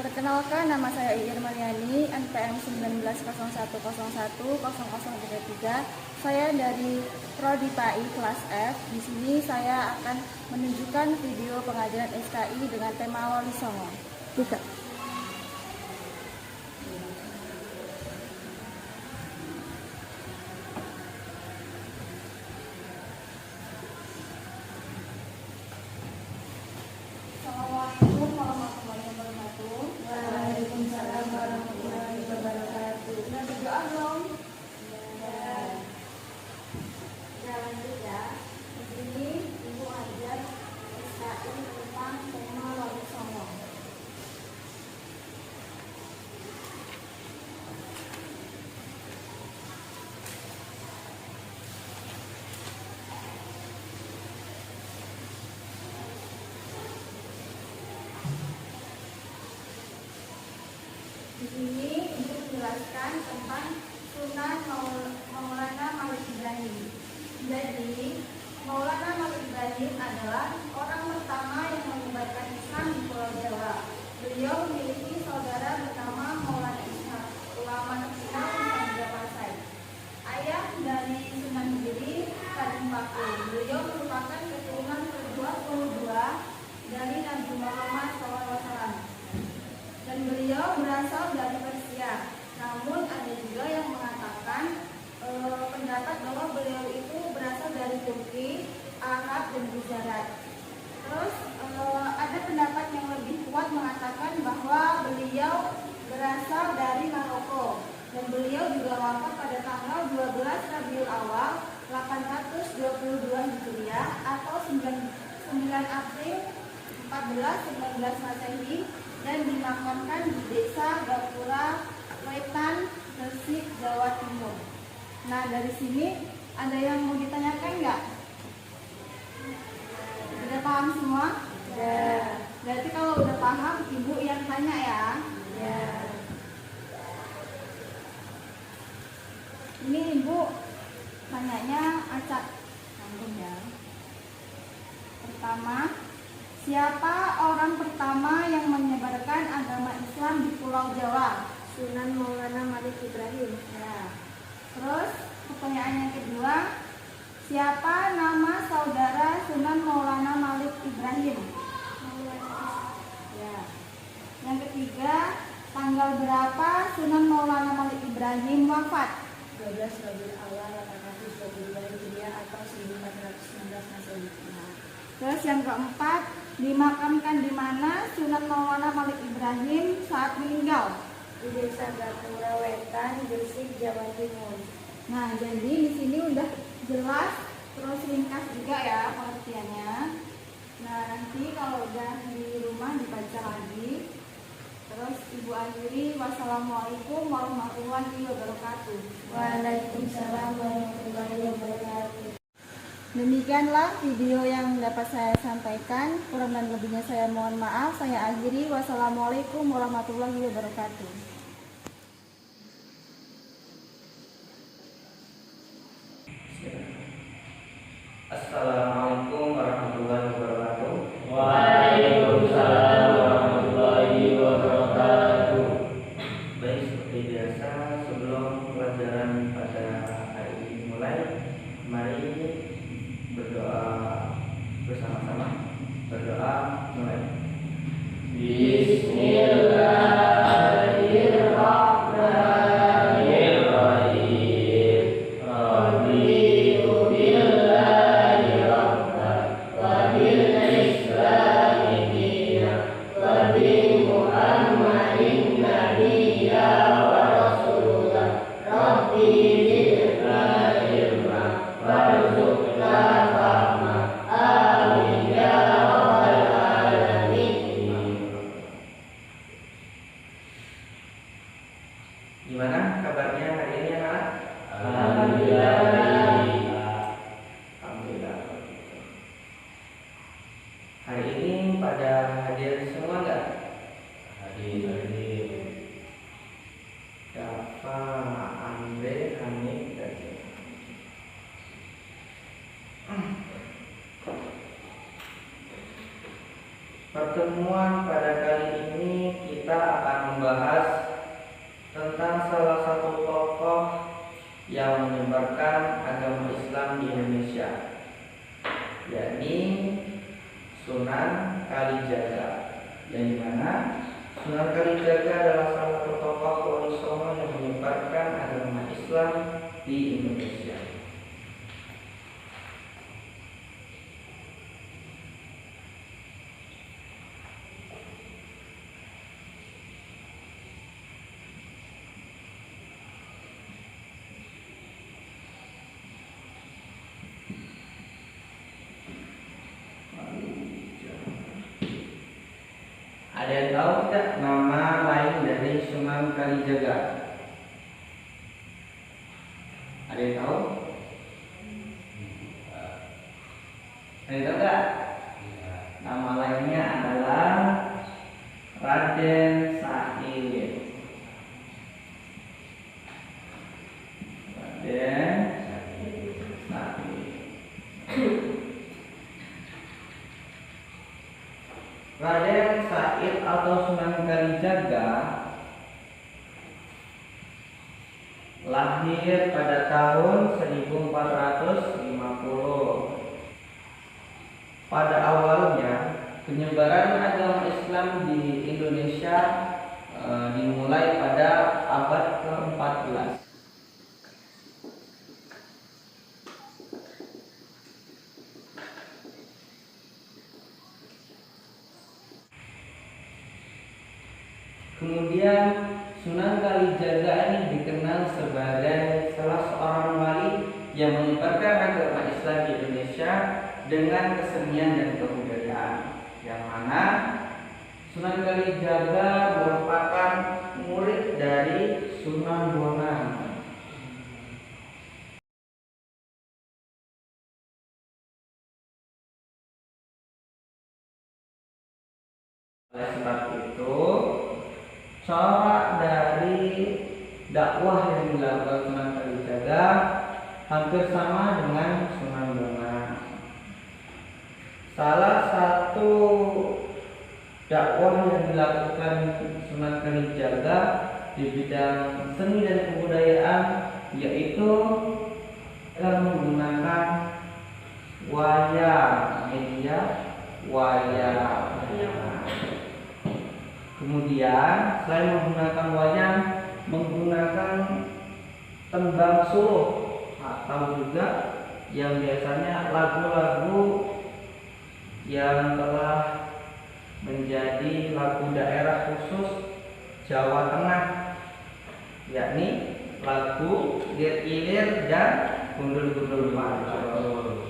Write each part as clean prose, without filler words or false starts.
Perkenalkan, nama saya Iir Mariani, NPM 1901010033. Saya dari Prodi PAI kelas F. Di sini saya akan menunjukkan video pengajaran SKI dengan tema Wali Songo. Buka. Assalamualaikum warahmatullahi wabarakatuh. Waalaikumsalam warahmatullahi wabarakatuh. Sudah berdoa belum? Ya, lanjut ya. Di sini Ibu ajar SKI tentang tema Wali Songo. Di sini Ibu menjelaskan tentang Sunan Maulana Malik Ibrahim. Jadi, Maulana Malik Ibrahim adalah orang pertama yang menyebarkan Islam di Pulau Jawa. Beliau memiliki saudara bernama Maulana Ishaq, ulama nasional Nusantara Pasai. Ayah dari Sunan Giri, Kadin Paku. Beliau merupakan keturunan ke-22 dari Nabi Muhammad SAW. Dan beliau berasal dari Persia. Namun ada juga yang mengatakan pendapat bahwa beliau itu berasal dari Turki, Arab, dan Gujarat. Terus ada pendapat yang lebih kuat mengatakan bahwa beliau berasal dari Maroko. Dan beliau juga wafat pada tanggal 12 Rabiul Awal 822 Hijriah atau 9 April 1419 Masehi dan dimakamkan di Desa Gapura, Wetan, Gresik, Jawa Timur. Nah, dari sini ada yang mau ditanyakan nggak? Udah paham semua? Ya. Berarti kalau udah paham, Ibu yang tanya ya. Ya. Ini Ibu tanyanya acak tanggung ya. Pertama, siapa orang pertama yang menyebarkan agama Islam di Pulau Jawa? Sunan Maulana Malik Ibrahim. Ya. Terus pertanyaan yang kedua, siapa nama saudara Sunan Maulana Malik Ibrahim? Ya. Yang ketiga, tanggal berapa Sunan Maulana Malik Ibrahim wafat? 12 Rabiul Awal 822 Hijriah atau 1419 Masehi. Nah, terus yang keempat, dimakamkan di mana Sunan Maulana Malik Ibrahim saat meninggal? Di Desa Gapura, Wetan, Gresik, Jawa Timur. Nah, jadi di sini udah jelas, terus ringkas juga ya pengertiannya. Nah, nanti kalau udah di rumah dibaca lagi. Terus Ibu akhiri, wassalamualaikum warahmatullahi wabarakatuh. Waalaikumsalam warahmatullahi wabarakatuh. Demikianlah video yang dapat saya sampaikan. Kurang dan lebihnya saya mohon maaf. Saya akhiri, wassalamualaikum warahmatullahi wabarakatuh. Assalamualaikum warahmatullahi wabarakatuh. Waalaikumsalam warahmatullahi wabarakatuh. Baik, seperti biasa sebelum pelajaran pada hari ini mulai, mari berdoa bersama-sama. Berdoa mulai. Bismillahirrahmanirrahim. Raditu billahi rabban wa bil islami dinan wa bi Muhammadin nabiyya wa rasulah. Rabbi zidna ilma warzuqna fahma. Amin ya rabbal alamin. Gimana kabarnya hari ini anak? Alhamdulillah. Alhamdulillah. Hari ini pada hadir semua nggak? Hadir. Dafa, Andre, Hanif, dan pertemuan pada kali ini kita Kalijaga, yang dimana Sunan Kalijaga adalah salah satu tokoh Wali Songo yang menyebarkan agama Islam di Indonesia. Ada yang tahu tidak nama lain dari Sunan Kalijaga? Ada yang tahu? Ada yang tahu nggak? Nama lainnya adalah Raden Said. Raden Said. Raden Said atau Sunan Kalijaga lahir pada tahun 1450. Pada awalnya penyebaran agama Islam di Indonesia dimulai pada abad ke-14. Kemudian Sunan Kalijaga ini dikenal sebagai salah seorang wali yang menyebarkan agama Islam di Indonesia dengan kesenian dan kebudayaan, yang mana Sunan Kalijaga merupakan murid dari Sunan Bonang. Oleh sebab itu, corak dari dakwah yang dilakukan Sunan Kalijaga hampir sama dengan Sunan Bonang. Salah satu dakwah yang dilakukan Sunan Kalijaga di bidang seni dan kebudayaan yaitu dengan menggunakan wayang, media wayang. Kemudian selain menggunakan wayang, menggunakan tembang suluh atau juga yang biasanya lagu-lagu yang telah menjadi lagu daerah khusus Jawa Tengah, yakni lagu Lir-Ilir dan Gundul-Gundul Pancur.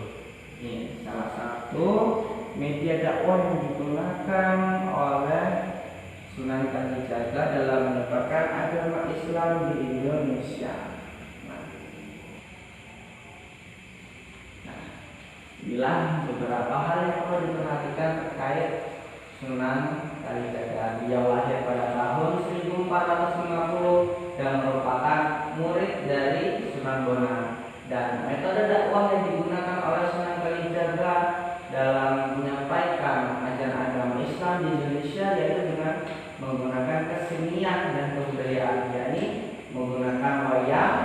Ini salah satu media dakwah yang digunakan oleh Sunan Kalijaga dalam menyebarkan agama Islam di Indonesia. Inilah beberapa hal yang perlu diperhatikan terkait Sunan Kalijaga. Dia lahir pada tahun 1450 dan merupakan murid dari Sunan Bonang. Dan metode dakwah yang digunakan oleh Sunan Kalijaga dalam menyampaikan ajaran agama Islam di Indonesia yaitu dengan menggunakan kesenian dan kebudayaan, yakni menggunakan wayang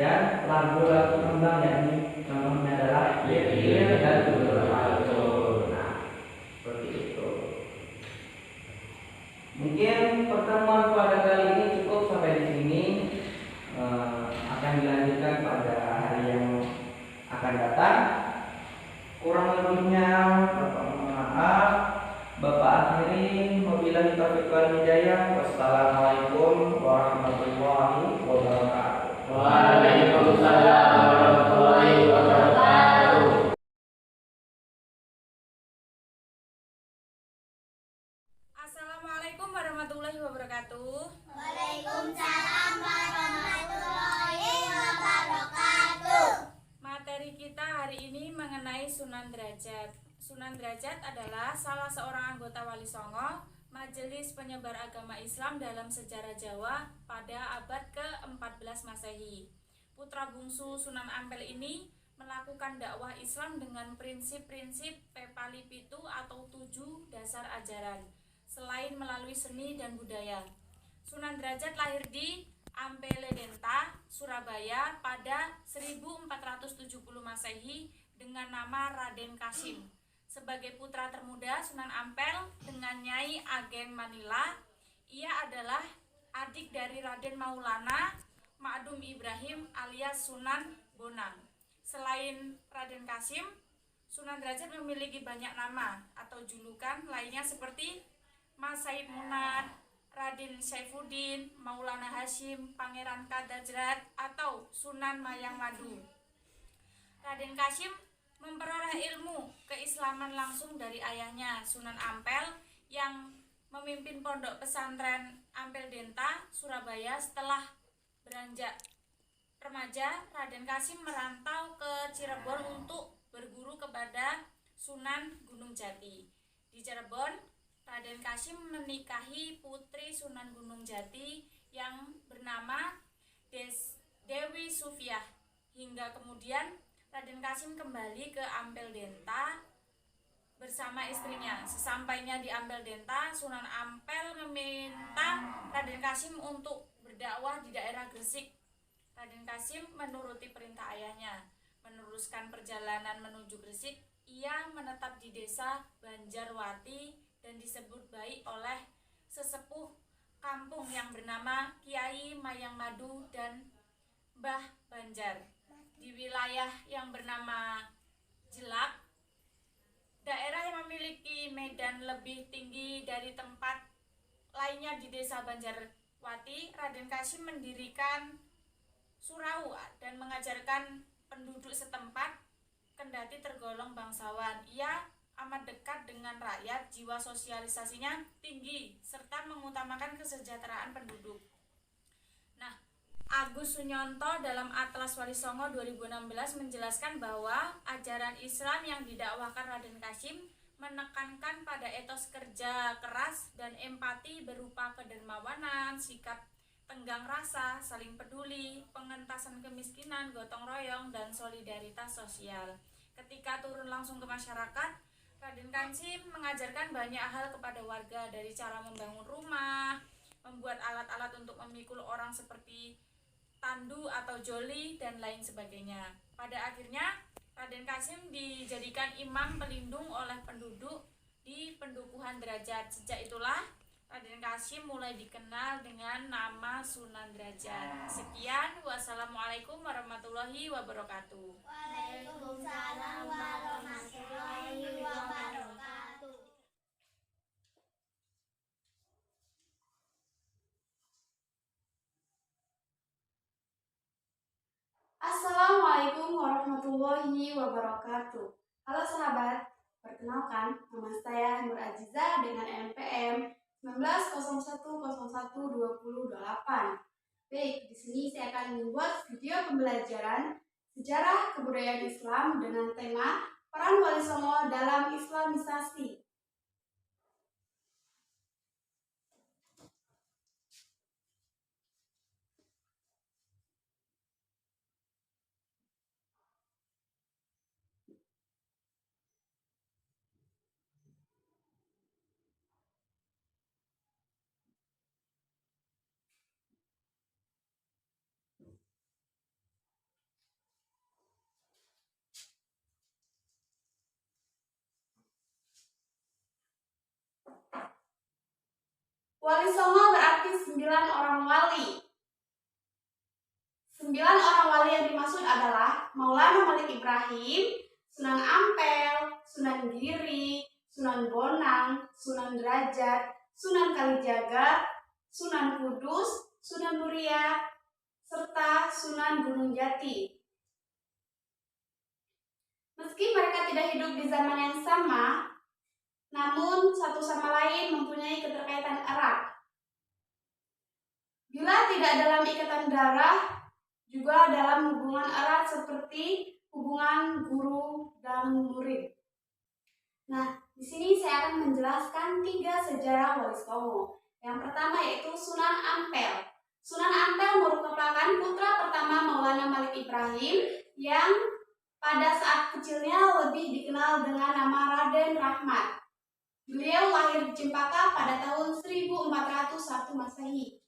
dan lagu-lagu tembang, yakni contohnya adalah Lir-Ilir dan Gundul Pancur. Nah, seperti itu. Mungkin pertemuan pada kali ini cukup sampai di sini. Akan dilanjutkan pada hari yang akan datang. Kurang lebihnya mohon maaf. Bapak akhiri, wabillahi taufiq wal hidayah. Wassalamualaikum warahmatullahi wabarakatuh. Waalaikumsalam warahmatullahi wabarakatuh. Assalamualaikum warahmatullahi wabarakatuh. Waalaikumsalam warahmatullahi wabarakatuh. Materi kita hari ini mengenai Sunan Derajat. Sunan Derajat adalah salah seorang anggota Wali Songo, Majelis Penyebar Agama Islam dalam sejarah Jawa pada abad ke-14 Masehi. Putra bungsu Sunan Ampel ini melakukan dakwah Islam dengan prinsip-prinsip Pepali Pitu atau 7 dasar ajaran, selain melalui seni dan budaya. Sunan Derajat lahir di Ampeledenta, Surabaya pada 1470 Masehi dengan nama Raden Kasim. Sebagai putra termuda Sunan Ampel dengan Nyai Ageng Manila, ia adalah adik dari Raden Maulana Ma'dum Ibrahim alias Sunan Bonang. Selain Raden Kasim, Sunan Derajat memiliki banyak nama atau julukan lainnya seperti Mas Said Munad, Raden Saifuddin, Maulana Hashim, Pangeran Kadajrat, atau Sunan Mayang Madu. Raden Kasim memperoleh ilmu keislaman langsung dari ayahnya Sunan Ampel yang memimpin pondok pesantren Ampel Denta, Surabaya. Setelah beranjak remaja, Raden Kasim merantau ke Cirebon untuk berguru kepada Sunan Gunung Jati. Di Cirebon, Raden Kasim menikahi putri Sunan Gunung Jati yang bernama Dewi Sufiah. Hingga kemudian Raden Kasim kembali ke Ampel Denta bersama istrinya. Sesampainya di Ampel Denta, Sunan Ampel meminta Raden Kasim untuk berdakwah di daerah Gresik. Raden Kasim menuruti perintah ayahnya. Meneruskan perjalanan menuju Gresik, ia menetap di desa Banjarwati dan disebut baik oleh sesepuh kampung yang bernama Kiai Mayang Madu dan Mbah Banjar. Di wilayah yang bernama Jelak, daerah yang memiliki medan lebih tinggi dari tempat lainnya di desa Banjarwati, Raden Kasim mendirikan surau dan mengajarkan penduduk setempat kendati tergolong bangsawan. Ia amat dekat dengan rakyat, jiwa sosialisasinya tinggi, serta mengutamakan kesejahteraan penduduk. Nah, Agus Sunyonto dalam Atlas Wali Songo 2016 menjelaskan bahwa ajaran Islam yang didakwahkan Raden Kasim menekankan pada etos kerja keras dan empati berupa kedermawanan, sikap tenggang rasa, saling peduli, pengentasan kemiskinan, gotong royong, dan solidaritas sosial. Ketika turun langsung ke masyarakat, Raden Kasim mengajarkan banyak hal kepada warga, dari cara membangun rumah, membuat alat-alat untuk memikul orang seperti tandu atau joli, dan lain sebagainya. Pada akhirnya, Raden Kasim dijadikan imam pelindung oleh penduduk di Pendukuhan Derajat. Sejak itulah Raden Kasim mulai dikenal dengan nama Sunan Derajat. Sekian, wassalamualaikum warahmatullahi wabarakatuh. Waalaikumsalam warahmatullahi wabarakatuh. Assalamualaikum warahmatullahi wabarakatuh. Halo sahabat, perkenalkan nama saya Nur Aziza dengan NPM 1901012028. Baik, di sini saya akan membuat video pembelajaran sejarah kebudayaan Islam dengan tema peran Wali Songo dalam Islamisasi. Wali Songo berarti 9 orang wali. 9 orang wali yang dimaksud adalah Maulana Malik Ibrahim, Sunan Ampel, Sunan Giri, Sunan Bonang, Sunan Derajat, Sunan Kalijaga, Sunan Kudus, Sunan Muria, serta Sunan Gunung Jati. Meski mereka tidak hidup di zaman yang sama, namun satu sama lain mempunyai keterkaitan erat. Bila tidak dalam ikatan darah, juga dalam hubungan erat seperti hubungan guru dan murid. Nah, di sini saya akan menjelaskan 3 sejarah Wali Songo. Yang pertama yaitu Sunan Ampel. Sunan Ampel merupakan putra pertama Maulana Malik Ibrahim yang pada saat kecilnya lebih dikenal dengan nama Raden Rahmat. Beliau lahir di Cempaka pada tahun 1401 Masehi.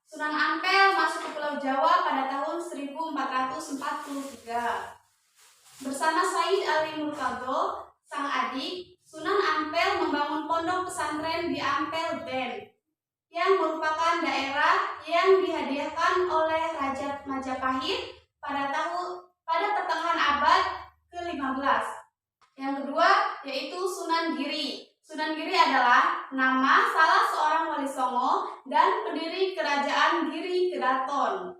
Sunan Ampel masuk ke Pulau Jawa pada tahun 1443. Bersama Said Ali Murtado, sang adik, Sunan Ampel membangun pondok pesantren di Ampel Den, yang merupakan daerah yang dihadiahkan oleh Raja Majapahit pada pertengahan abad ke-15. Yang kedua yaitu Sunan Giri. Sunan Giri adalah nama salah seorang wali songo dan pendiri kerajaan Giri Keraton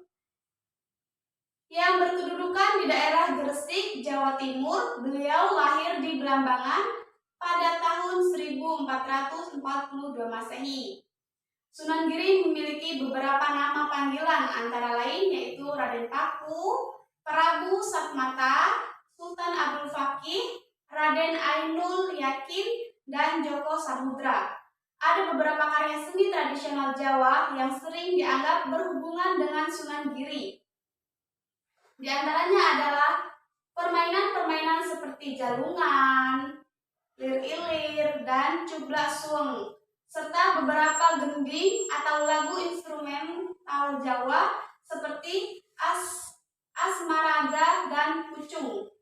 yang berkedudukan di daerah Gresik, Jawa Timur. Beliau lahir di Blambangan pada tahun 1442 Masehi. Sunan Giri memiliki beberapa nama panggilan, antara lain yaitu Raden Paku, Prabu Satmata, Sultan Abdul Fakih, Raden Ainul Yakin, dan Joko Samudra. Ada beberapa karya seni tradisional Jawa yang sering dianggap berhubungan dengan Sunan Giri. Di antaranya adalah permainan-permainan seperti jalungan, lir-ilir, dan cublak suweng, serta beberapa gending atau lagu instrumental Jawa seperti asmaraga dan pucung.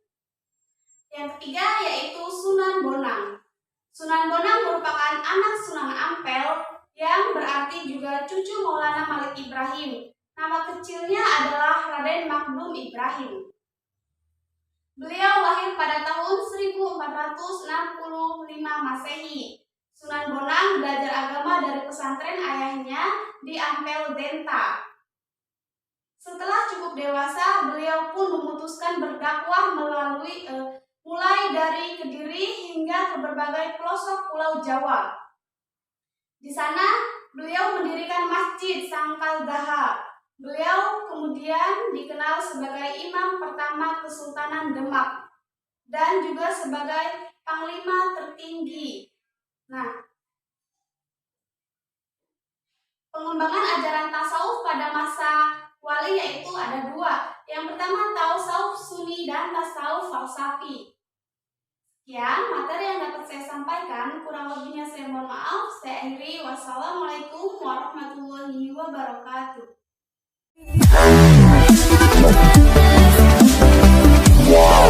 Yang ketiga yaitu Sunan Bonang. Sunan Bonang merupakan anak Sunan Ampel yang berarti juga cucu Maulana Malik Ibrahim. Nama kecilnya adalah Raden Makdum Ibrahim. Beliau lahir pada tahun 1465 Masehi. Sunan Bonang belajar agama dari pesantren ayahnya di Ampel Denta. Setelah cukup dewasa, beliau pun memutuskan berdakwah mulai dari Kediri hingga ke berbagai pelosok Pulau Jawa. Di sana, beliau mendirikan Masjid Sangkal Daha. Beliau kemudian dikenal sebagai imam pertama Kesultanan Demak dan juga sebagai panglima tertinggi. Nah, pengembangan ajaran tasawuf pada masa wali yaitu ada dua. Yang pertama tasawuf sunni dan tasawuf falsafi. Sekian materi yang dapat saya sampaikan, kurang lebihnya saya mohon maaf. Saya akhiri, wassalamualaikum warahmatullahi wabarakatuh. Wow.